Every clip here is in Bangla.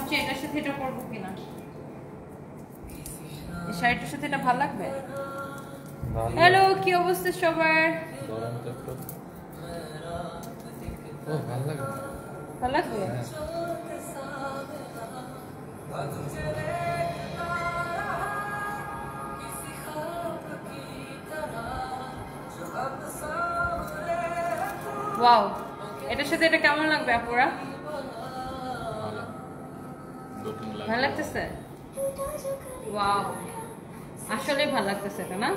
ভাবছি এটার সাথে এটা পরবো কিনা। এই শাড়িটার সাথে এটা ভালো লাগবে। হ্যালো, কি অবস্থা সবার? ভালো লাগবে। ওয়াও, এটার সাথে এটা কেমন লাগবে আপুরা? ভালো লাগতেছে? ওয়াও, আসলে ভালো লাগতেছে এটা না?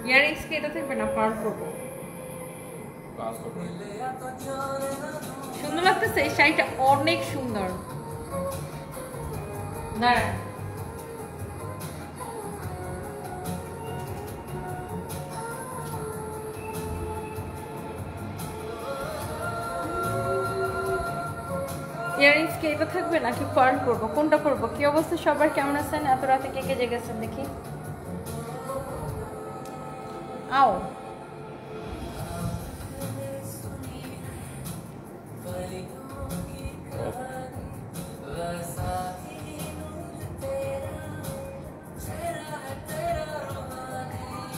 ইয়ারিংস কি এটা থাকবে না পার্ল করবো? সুন্দর লাগতেছে, এই শাড়িটা অনেক সুন্দর। দাঁড়া, ইয়ারিংস কি এটা থাকবে নাকি পার্ল করবো? কোনটা করবো? কি অবস্থা সবার, কেমন আছেন? এত রাতে কে কে জেগেছেন দেখি। আও,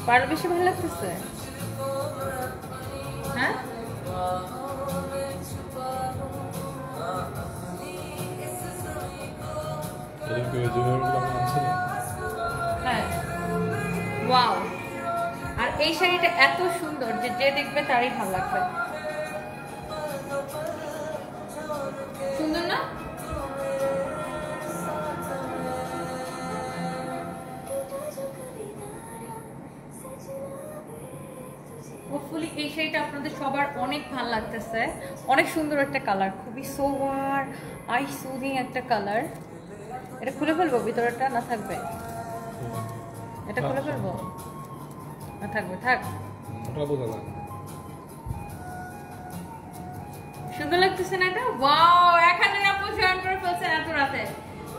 পার্ল বেশি ভালো লাগতেছে? হ্যাঁ, হ্যাঁ, ওয়াও। আর এই শাড়িটা এত সুন্দর যে যে দেখবে তারই ভালো লাগবে। সুন্দর না? হোপফুলি এই শাড়িটা আপনাদের সবার অনেক ভালো লাগতেছে। অনেক সুন্দর একটা কালার, খুবই সোবার আই সুদিং একটা কালার। এটা খুলে ফেলবো ভিতরটা না থাকবে? এটা খুলে ফেলবো না থাকবে? থাক। সুন্দর লাগতেছে না এটা? ওয়াও, 1000 আপু জয়েন করে ফেলছেন এত রাতে।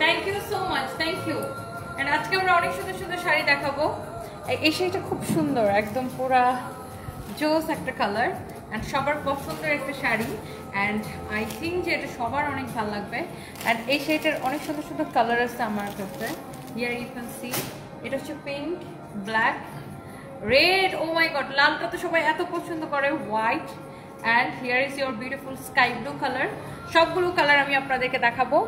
Thank you so much, thank you. And আজকে আমরা অনেক সুন্দর সুন্দর শাড়ি দেখাবো। এই শাড়িটা খুব সুন্দর, একদম পুরা জোস একটা কালার অ্যান্ড সবার পছন্দের একটা শাড়ি। অ্যান্ড আই থিঙ্ক যে এটা সবার অনেক ভালো লাগবে। অ্যান্ড এই শাড়িটার অনেক সুন্দর সুন্দর কালার আছে আমার কাছে। হিয়ার ইউ ক্যান সি, এটা হচ্ছে pink, black, red, oh my God, লালটা তো সবাই এত পছন্দ করে, white, and here is your beautiful sky blue colour. সবগুলো কালার আমি আপনাদেরকে দেখাবো।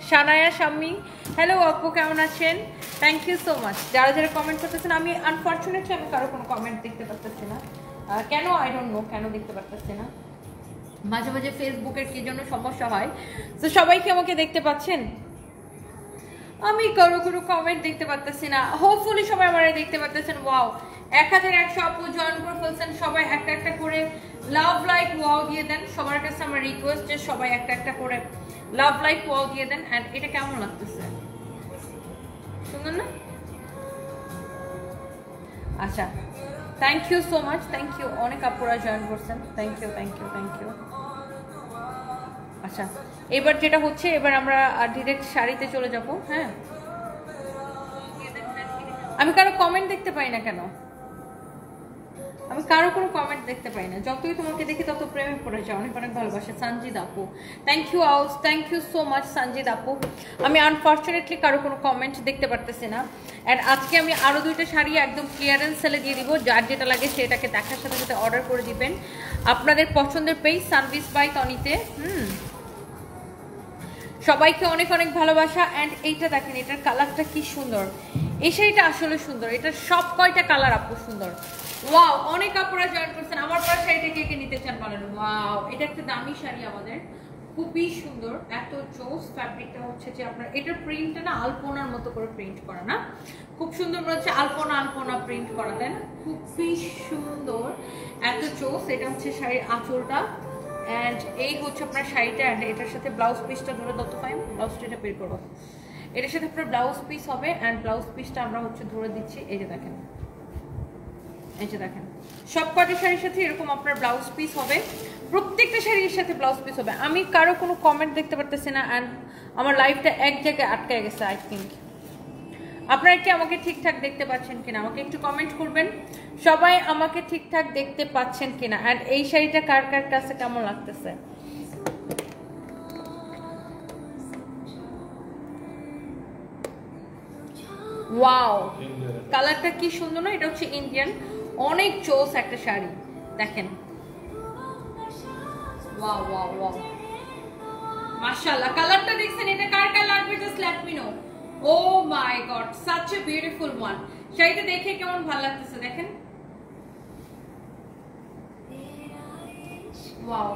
শানায়া শাম্মী, হ্যালো আপু, কেমন আছেন? Thank you so much. যারা যারা কমেন্ট করতেছেন, আমি আনফর্চুনেটলি আমি কারো কোনো কমেন্ট দেখতে পাচ্ছি না। কেন আই ডোন্ট নো, কেন দেখতে পাচ্ছি না। মাঝে মাঝে ফেসবুকের কি জন্য সমস্যা হয়। তো সবাই কি আমাকে দেখতে পাচ্ছেন? আমি কারো কোনো কমেন্ট দেখতে পাচ্ছি না। হোপফুলি সবাই আমার দেখতে পাচ্ছেন। ওয়াও, 1100 আপু জয়েন করে ফেলছেন। সবাই একটা একটা করে লাভ লাইক ওয়াও দিয়ে দেন। সবার কাছে আমার রিকোয়েস্ট যে সবাই একটা একটা করে লাভ লাইক ওয়াও দিয়ে দেন। এন্ড এটা কেমন লাগতেছে? সুন্দর না? আচ্ছা, thank you so much, thank you. অনেক আপুরা জয়েন করছেন, thank you, thank you, thank you. আচ্ছা, এবার যেটা হচ্ছে, এবার আমরা ডিরেক্ট শাড়িতে চলে যাব। হ্যাঁ, আমি কারো কমেন্ট দেখতে পাই না কেন? আমি কারো কোনো কমেন্ট দেখতে পাই না। যতই তোমাকে দেখি তত প্রেমে পড়ে যায়। অনেক অনেক ভালোবাসা। সঞ্জিদ আপু, থ্যাংক ইউ আউস, thank you so much Sanjid আপু। আমি আনফর্চুনেটলি কারো কোনো কমেন্ট দেখতে পারতেছি না। অ্যান্ড আজকে আমি আরও 2টা শাড়ি একদম ক্লিয়ারেন্স সেলে দিয়ে দিব। যার যেটা লাগে সেটাকে দেখার সাথে সাথে অর্ডার করে দিবেন আপনাদের পছন্দের পেজ সানভিস বাই তনিতে। সবাইকে অনেক অনেক ভালোবাসা। অ্যান্ড এইটা দেখেন, এটার কালারটা কি সুন্দর। এই শাড়িটা আসলে সুন্দর। এটার সব কয়টা কালার আপু সুন্দর। ওয়াও, অনেক আপুরা জয়েন করছেন। আমার পরা শাড়িটা কে কে নিতে চান বলেন। ওয়াও, এটা একটা দামি শাড়ি আমাদের, খুবই সুন্দর। এত জোস ফ্যাব্রিকটা হচ্ছে যে আপনার এটার প্রিন্টটা না আলপনার মতো করে প্রিন্ট করা না, খুব সুন্দর মনে হচ্ছে। আলপনা আলপনা প্রিন্ট করা, তাই না? খুবই সুন্দর, এত জোস। এটা হচ্ছে শাড়ির আঁচলটা। অ্যান্ড এই হচ্ছে আপনার শাড়িটা। অ্যান্ড এটার সাথে ব্লাউজ পিসটা ধরে দত্ত পাই, ব্লাউজটা এটা বের করবো। এটার সাথে আপনার ব্লাউজ পিস হবে। অ্যান্ড ব্লাউজ পিসটা আমরা হচ্ছে ধরে দিচ্ছি। এই যে দেখেন, এই যে দেখেন, সব কটা শাড়ির সাথে এরকম আপনার ব্লাউজ পিস হবে। প্রত্যেকটা শাড়ির সাথে ব্লাউজ পিস হবে। আমি কারো কোনো কমেন্ট দেখতে পারতেছি না। অ্যান্ড আমার লাইফটা এক জায়গায় আটকায় গেছে আই থিঙ্ক। আপনারা কি আমাকে ঠিকঠাক দেখতে পাচ্ছেন কিনা আমাকে একটু কমেন্ট করবেন। সবাই আমাকে ঠিকঠাক দেখতে পাচ্ছেন কিনা। অ্যান্ড এই শাড়িটা কার কার কাছে কেমন লাগতেছে? ওয়াও, কালারটা কি সুন্দর না? এটা হচ্ছে ইন্ডিয়ান, অনেক চোস একটা শাড়ি দেখেন। ওয়াও ওয়াও ওয়াও, মাশাআল্লাহ। কালারটা দেখছেন? এটা কার কার লাগবে just let me know. Oh my God, such a beautiful one. শাড়িটা দেখে কেমন ভালো লাগতেছে দেখেন। ওয়াও,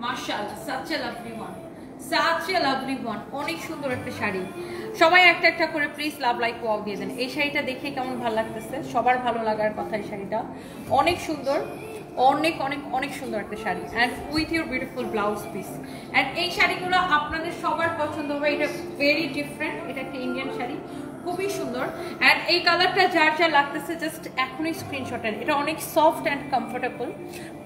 মাশাআল্লাহ, such a lovely one, such a lovely one. অনেক সুন্দর একটা শাড়ি। সবাই একটা একটা করে প্লিজ লাভ লাইক ওয়াও দিয়ে দেন। এই শাড়িটা দেখে কেমন ভালো লাগতেছে? সবার ভালো লাগার কথা। এই শাড়িটা অনেক সুন্দর, অনেক অনেক অনেক সুন্দর একটা sari, and with your beautiful blouse piece. And এই শাড়িগুলো আপনাদের সবার পছন্দ হবে। এটা ভেরি ডিফারেন্ট, এটা একটা ইন্ডিয়ান শাড়ি, খুবই সুন্দর। অ্যান্ড এই কালারটা যার যা লাগতেছে জাস্ট এখনই স্ক্রিনশটের। এটা অনেক সফট অ্যান্ড কমফোর্টেবল,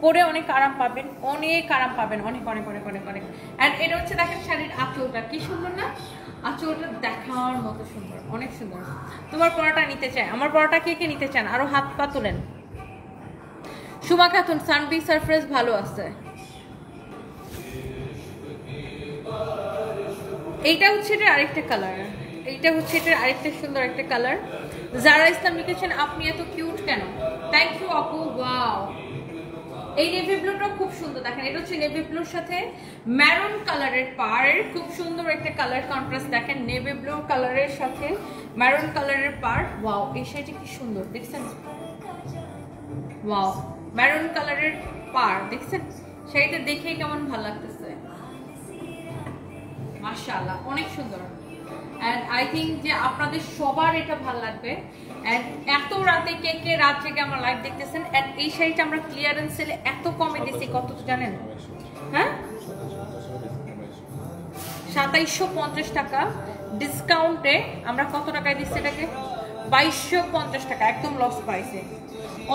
পরে অনেক আরাম পাবেন, অনেক আরাম পাবেন, অনেক অনেক অনেক অনেক অনেক। অ্যান্ড এটা হচ্ছে দেখেন শাড়ির আঁচলটা কি সুন্দর না? আঁচলটা দেখার মতো সুন্দর, অনেক সুন্দর। তোমার পরাটা নিতে চাই, আমার পরাটা কে কে নিতে চান? আরো হাত পা তোলেন। সুমা খাতুন, সানবি সারফেস ভালো আছে। এইটা হচ্ছে এটার আরেকটা কালার, এইটা হচ্ছে এটার আরেকটা সুন্দর একটা কালার। যারা ইসলাম লিখেছেন আপনি এত কিউট কেন? থ্যাংক ইউ আপু। ওয়াও, এই নেভি ব্লুটা খুব সুন্দর দেখেন। এটা হচ্ছে নেভি ব্লুর সাথে ম্যারুন কালারের পার, খুব সুন্দর একটা কালার কন্ট্রাস্ট দেখেন। নেভি ব্লু কালারের সাথে ম্যারুন কালারের পার। ওয়াও, এই শাড়িটা কি সুন্দর দেখছেন? ওয়াও, ম্যারুন কালারের পার দেখছেন? শাড়িটা দেখে কেমন ভালো লাগতেছে? মাশাআল্লাহ, অনেক সুন্দর। এন্ড আই থিঙ্ক যে আপনাদের সবার এটা ভালো লাগবে। এন্ড এত রাতে কে কে রাত থেকে আমার লাইভ দেখতেছেন। এন্ড এই শাড়িটা আমরা ক্লিয়ারেন্স সেলে এত কমে দিছি, কত জানেন? হ্যাঁ, 2750 টাকা ডিসকাউন্টে আমরা কত টাকায় দিচ্ছি এটাকে? 2250 টাকা, একদম লস প্রাইসে,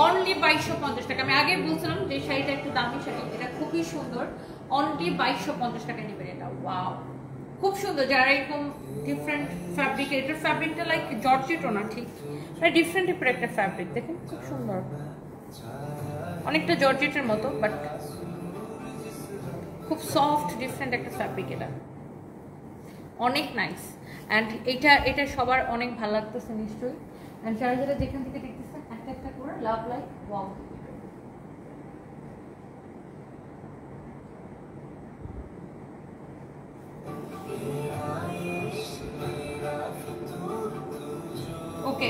অনলি 2250 টাকা। আমি আগে বলছিলাম যে শাড়িটা একটু দামি শাড়ি, এটা খুবই সুন্দর, অনলি 2250 টাকা নেবেন এটা। ওয়াও, খুব সুন্দর। যারা এরকম ডিফারেন্ট ফ্যাব্রিক, এটার ফ্যাব্রিকটা লাইক জর্জেটও না, ঠিক ডিফারেন্ট টাইপের একটা ফ্যাব্রিক দেখেন, খুব সুন্দর, অনেকটা জর্জেটের মতো বাট খুব সফট ডিফারেন্ট একটা ফ্যাব্রিক। এটা অনেক নাইস। অ্যান্ড এটা সবার অনেক ভালো লাগতেছে নিশ্চয়ই। অ্যান্ড যারা যারা যেখান থেকে দেখতেছেন একটা একটা করে লাভ লাইক ওয়াও। ওকে,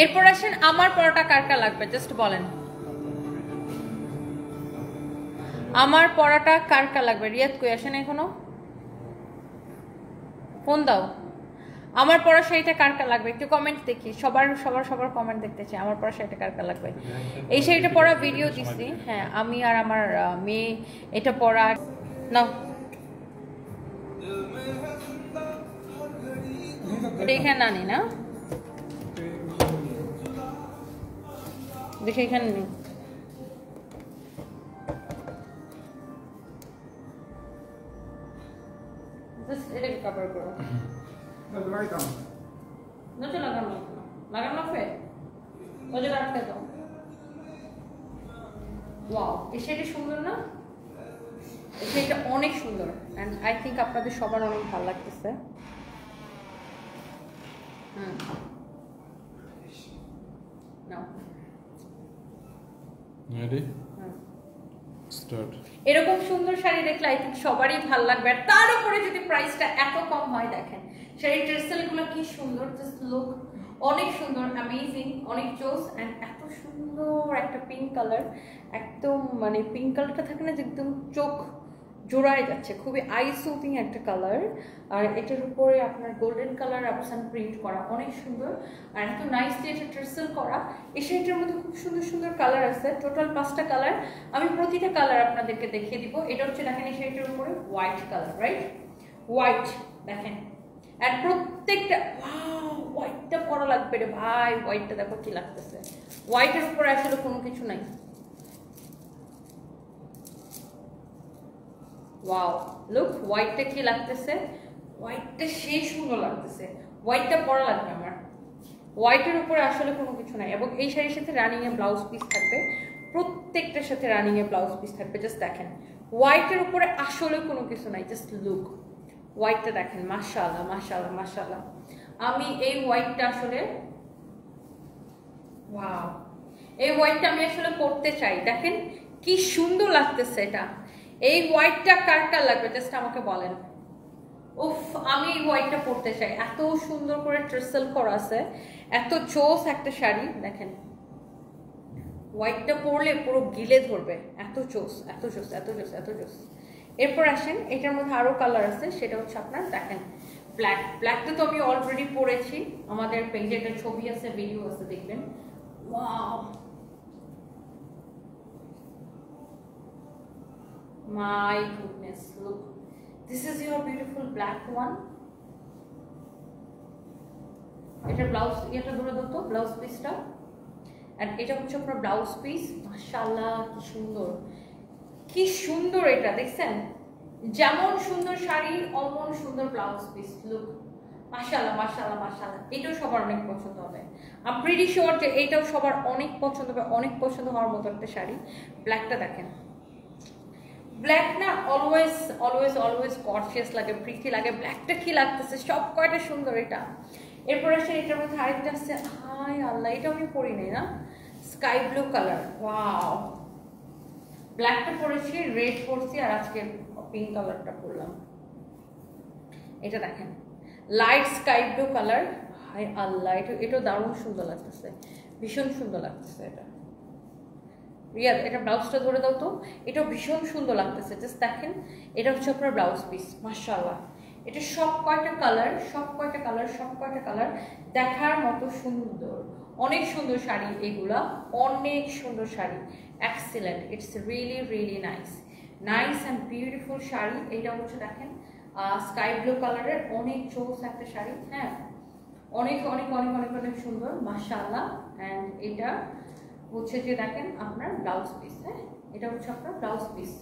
এরপর আসেন আমার পরোটা কার কার লাগবে জাস্ট বলেন। আমার পরোটা কার কার লাগবে? রিয়াদ কই আসেন এখনো? ফোন দাও। আমার পড়া শাড়িটা কার কার লাগবে একটু কমেন্ট দেখি। সবার সবার সবার কমেন্ট দেখতে চাই। আমার পড়া শাড়িটা কার কার লাগবে? এই শাড়িটা পরা ভিডিও দিচ্ছি, হ্যাঁ আমি আর আমার মেয়ে এটা পরা। নাও, এটা এখানে আনি না, দেখে এখানে নেই। জাস্ট এটাকে কভার করো। নচে লাগানো লাগানো ফে ওদের আটকে দাও। ওয়াও, এই শাড়িটা সুন্দর না? এই শাড়িটা অনেক সুন্দর অ্যান্ড আই থিঙ্ক আপনাদের সবার অনেক ভালো লাগতেছে। নাও, রেডি স্টার্ট। এরকম সুন্দর শাড়ি দেখলে আই থিঙ্ক সবারই ভালো লাগবে। আর তার উপরে যদি প্রাইসটা এত কম হয়, দেখেন শাড়ির টেক্সটাইলগুলো কি সুন্দর, জাস্ট লুক অনেক সুন্দর, অ্যামেজিং, অনেক জোস। অ্যান্ড এত সুন্দর একটা পিঙ্ক কালার, একদম মানে পিঙ্ক কালারটা থাকে না যে একদম চোখ জোড়ায় যাচ্ছে, খুবই আই সুথিং একটা কালার। আর এটার উপরে আপনার গোল্ডেন কালার অপশন প্রিন্ট করা, অনেক সুন্দর। আর এত নাইসলি এটা টার্সেল করা। এই শাড়িটার মধ্যে খুব সুন্দর সুন্দর কালার আছে, টোটাল 5টা কালার। আমি প্রতিটা কালার আপনাদেরকে দেখিয়ে দিব। এটা হচ্ছে দেখেন এই শাড়িটার উপরে হোয়াইট কালার, রাইট? হোয়াইট দেখেন, আর প্রত্যেকটা হোয়াইটটা পরা লাগবে রে ভাই। হোয়াইটটা দেখো কি লাগতেছে, হোয়াইটের উপরে আসলে কোনো কিছু নাই। ওয়াও, লুক হোয়াইটটা কি লাগতেছে, হোয়াইটটা সেই সুন্দর লাগতেছে। হোয়াইটটা পরা লাগবে আমার, হোয়াইটের উপরে আসলে কোনো কিছু নাই। এবং এই শাড়ির সাথে রানিং এ ব্লাউজ পিস থাকবে, প্রত্যেকটার সাথে রানিং এ ব্লাউজ পিস থাকবে। জাস্ট দেখেন হোয়াইটের উপরে আসলে কোনো কিছু নাই, জাস্ট লুক হোয়াইটটা দেখেন, মাশাআল্লাহ মাশাআল্লাহ মাশাআল্লাহ। আমি এই হোয়াইটটা আসলে ওয়াও, এই হোয়াইটটা আমি আসলে পরতে চাই। দেখেন কি সুন্দর লাগতেছে এটা। এই হোয়াইটটা কার কার লাগবে জাস্ট আমাকে বলেন। উফ, আমি এই হোয়াইটটা পরতে চাই। এত সুন্দর করে ট্রেসেল করা আছে, এত জোস একটা শাড়ি। দেখেন হোয়াইটটা পরলে পুরো গিলে ধরবে, এত জোস এত জোস এত জোস এত জোস। এরপর আসেন এটার মধ্যে আরো কালার আছে, সেটা হচ্ছে আপনার দেখেন ব্ল্যাক। ব্ল্যাকটা তো আমি অলরেডি পরেছি, আমাদের পেজে একটা ছবি আছে, ভিডিও আছে, দেখবেন। Wow, my goodness, look, this is your beautiful black one. এটা ব্লাউজ, এটা ধরে দাও তো ব্লাউজ পিসটা। এন্ড এটা হচ্ছে আপনার ব্লাউজ পিস। মাশাআল্লাহ কি সুন্দর, কি সুন্দর এটা দেখছেন। যেমন সুন্দর শাড়ি অমন সুন্দর ব্লাউজ পিস। লুক, মাশাআল্লাহ মাশাআল্লাহ মাশাআল্লাহ। এটাও সবার অনেক পছন্দ হবে। আই এম প্রিটি শিওর যে এটাও সবার অনেক পছন্দ হবে, অনেক পছন্দ হওয়ার মতো একটা শাড়ি। ব্ল্যাকটা দেখেন, ব্ল্যাক না অলওয়েজ অলওয়েজ অলওয়েজ গর্জিয়াস লাগে, প্রিটি লাগে। ব্ল্যাকটা কি লাগতেছে, সব কয়টা সুন্দর এটা। এরপর আসে এটার মধ্যে আরেকটা আছে, হাই আল্লাহ, এটা আমি পরি নাই না, স্কাই ব্লু কালার। ওয়াও, ব্ল্যাকটা পরেছি, রেড পরছি, আর আজকে পিঙ্ক কালারটা পরলাম। এটা দেখেন লাইট স্কাই ব্লু কালার। হাই আল্লাহ, এটা দারুণ সুন্দর লাগতেছে, ভীষণ সুন্দর লাগতেছে এটা। রিয়াদ, এটা ব্লাউজটা ধরে দাও তো। এটা ভীষণ সুন্দর লাগতেছে, জাস্ট দেখেন। এটা হচ্ছে আপনার ব্লাউজ পিস। মাশাআল্লাহ, এটা সব কয়টা কালার, সব কয়টা কালার, সব কয়টা কালার দেখার মতো সুন্দর। অনেক সুন্দর শাড়ি এগুলা, অনেক সুন্দর sari, excellent. It's really really nice, nice and beautiful sari. এটা হচ্ছে দেখেন স্কাই ব্লু কালারের, অনেক জোস একটা শাড়ি। হ্যাঁ, অনেক অনেক অনেক অনেক অনেক সুন্দর, মাশাআল্লাহ। অ্যান্ড এটা হচ্ছে যে দেখেন আপনার ব্লাউজ পিস। হ্যাঁ, এটা হচ্ছে আপনার ব্লাউজ পিস।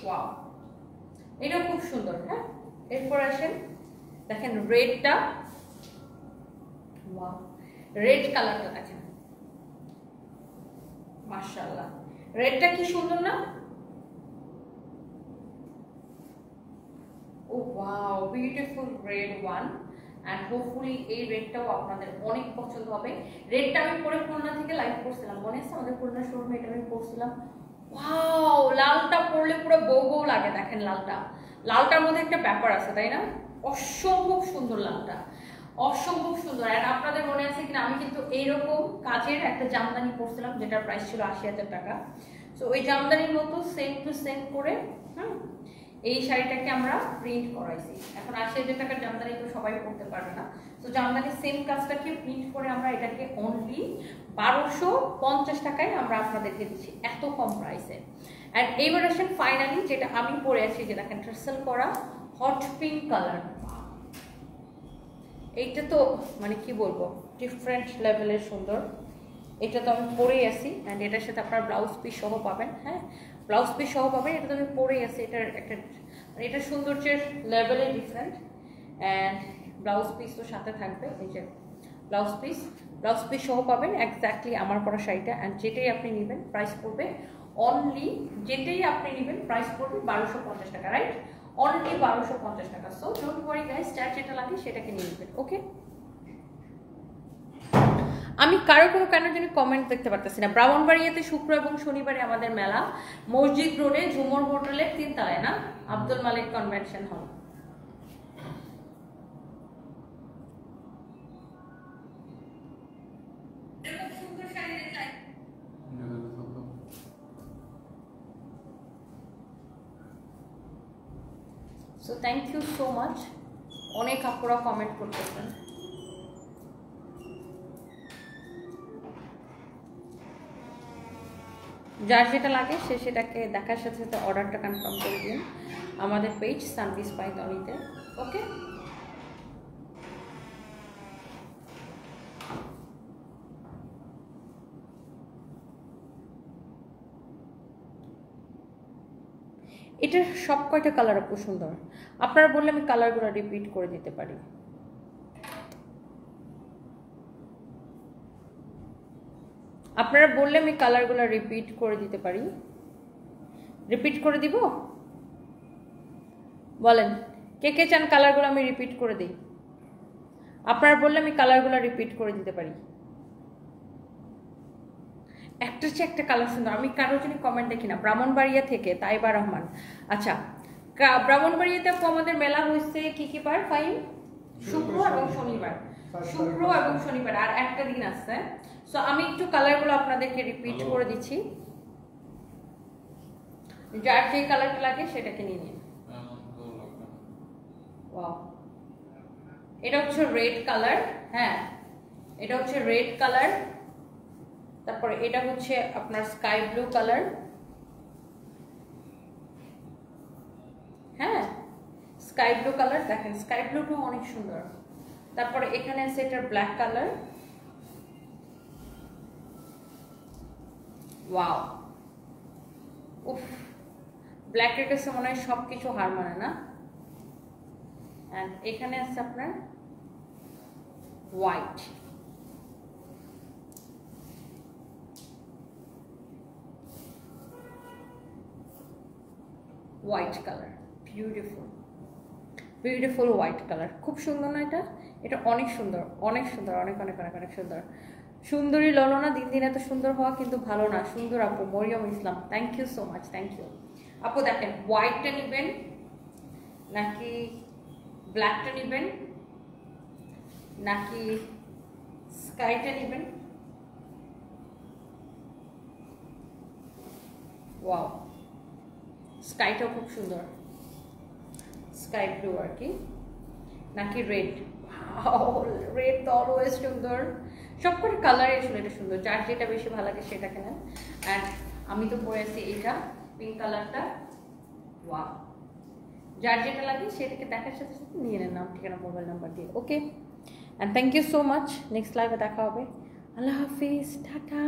ওয়াও, এটা খুব সুন্দর। হ্যাঁ, এরপর আসেন দেখেন রেডটা। ওয়াও, রেড কালারটা দেখেন, মাশাআল্লাহ। রেডটা কি সুন্দর না? Oh wow, beautiful red one. And hopefully এই রেডটাও আপনাদের অনেক পছন্দ হবে। রেডটা আমি পরে খুলনা থেকে লাইভ করছিলাম, মনে আছে আমাদের খুলনা শোরুমে এটা আমি পরছিলাম। ওয়াও, লালটা পরলে পুরো বউ বউ লাগে। দেখেন লালটা, লালটার মধ্যে একটা ব্যাপার আছে তাই না? অসম্ভব সুন্দর লালটা, অসম্ভব সুন্দর। আর আপনাদের মনে আছে কিনা, আমি কিন্তু এইরকম কাজের একটা জামদানি পরছিলাম, যেটার প্রাইস ছিল ৮০,০০০ টাকা। সো ওই জামদানির মতো সেম টু সেম করে এই শাড়িটাকে আমরা প্রিন্ট করাইছি। এখন ৮০,০০০ টাকার জামদানি তো সবাই পরতে পারবে না, তো জামদানির সেম কাজটাকে প্রিন্ট করে আমরা এটাকে অনলি ১২৫০ টাকায় আমরা আপনাদেরকে দিচ্ছি, এত কম প্রাইসে। অ্যান্ড এইবার আসেন ফাইনালি যেটা আমি পরে আছি, যে দেখেন ট্রেসেল করা হট পিঙ্ক কালার। এইটা তো মানে কি বলবো, ডিফারেন্ট লেভেলের সুন্দর। এটা তো আমি পরেই আছি, অ্যান্ড এটার সাথে আপনার ব্লাউজ পিস সহ পাবেন। হ্যাঁ, ব্লাউজ পিস সহ পাবেন। এটা তো আমি পরেই আছি, এটার একটা মানে এটা সৌন্দর্যের লেভেলে ডিফারেন্ট। অ্যান্ড ব্লাউজ পিস তো সাথে থাকবে, এই যে ব্লাউজ পিস সহ পাবেন এক্স্যাক্টলি আমার পরা শাড়িটা। অ্যান্ড যেটাই আপনি নেবেন প্রাইস পড়বে অনলি, যেটাই আপনি নেবেন প্রাইস পড়বে ১২৫০ টাকা, রাইট? অনলি ১২৫০ টাকা। সো ডোন্ট ওয়ারি গাইস, যার যেটা লাগে সেটাকে নিয়ে নেবেন। ওকে, আমি কারো কোনো কেন জানি কমেন্ট দেখতে পারতেছি না। ব্রাহ্মণবাড়িয়াতে শুক্র এবং শনিবারে আমাদের মেলা, মসজিদ রোডে ঝুমর হোটেলের ৩ তলায় না, Abdul Malik convention hall. So thank you so much, অনেক আপুরা কমেন্ট করতেছেন। যার যেটা লাগে সে সেটাকে দেখার সাথে সাথে অর্ডারটা কনফার্ম করে দিন আমাদের পেজ সানভিস পাইতনিতে। ওকে, এটার সব কয়টা কালার খুব সুন্দর। আপনারা বললে আমি কালারগুলো রিপিট করে দিতে পারি। আপনারা বললে আমি কালারগুলো রিপিট করে দিতে পারি। রিপিট করে দিব? বলেন কে কে চান কালারগুলো আমি রিপিট করে দিই? আপনারা বললে আমি কালারগুলো রিপিট করে দিতে পারি। একটা হচ্ছে একটা কালার সুন্দর, আমি কারোর জন্য কমেন্ট দেখি না। ব্রাহ্মণবাড়িয়া থেকে তাইবা রহমান। আচ্ছা, ব্রাহ্মণবাড়িয়াতে আমাদের মেলা হয়েছে কি বার ফাইন? শুক্র এবং শনিবার। শুক্র এবং শনিবার আর একটা দিন আছে। সো আমি একটু কালারগুলো আপনাদেরকে রিপিট করে দিচ্ছি, যার যে কালারটা লাগে সেটাকে নিয়ে নিন। ওয়াও, এটা হচ্ছে রেড কালার। হ্যাঁ, এটা হচ্ছে রেড কালার। তারপরে এটা হচ্ছে আপনার স্কাই ব্লু কালার। হ্যাঁ, স্কাই ব্লু কালার, দেখেন স্কাই ব্লুটা অনেক সুন্দর। তারপরে এখানে আছে এটা ব্ল্যাক কালার। ওয়াও, উফ, ব্ল্যাকের কাছে মনে হয় সবকিছু হার মানে না। এন্ড এখানে আছে আপনার white. White colour, beautiful beautiful white colour. খুব সুন্দর না এটা? এটা অনেক সুন্দর, অনেক সুন্দর, অনেক অনেক অনেক অনেক সুন্দর। সুন্দরী ললনা, দিন দিন এত সুন্দর হওয়া কিন্তু ভালো না। সুন্দর আপু Mariam Islam, thank you so much, thank you আপু। দেখেন হোয়াইটটা নেবেন নাকি ব্ল্যাকটা নেবেন নাকি স্কাইটা নেবেন? ওয়াও, স্কাইটাও খুব সুন্দর, স্কাই ব্লু আর কি, নাকি রেড? রেড তো অলওয়েজ সুন্দর। সবকটা কালারই আসলে এটা সুন্দর, যার যেটা বেশি ভালো লাগে সেটাকে নেন। অ্যান্ড আমি তো পরে আছি এটা পিঙ্ক কালারটা। ওয়াও, যার যেটা লাগে সেটাকে দেখার সাথে সাথে নিয়ে নেন, নাম ঠিকানা মোবাইল নাম্বার দিয়ে। Okay, and thank you so much. Next লাইভে দেখা হবে। আল্লাহ হাফিজ, টাটা।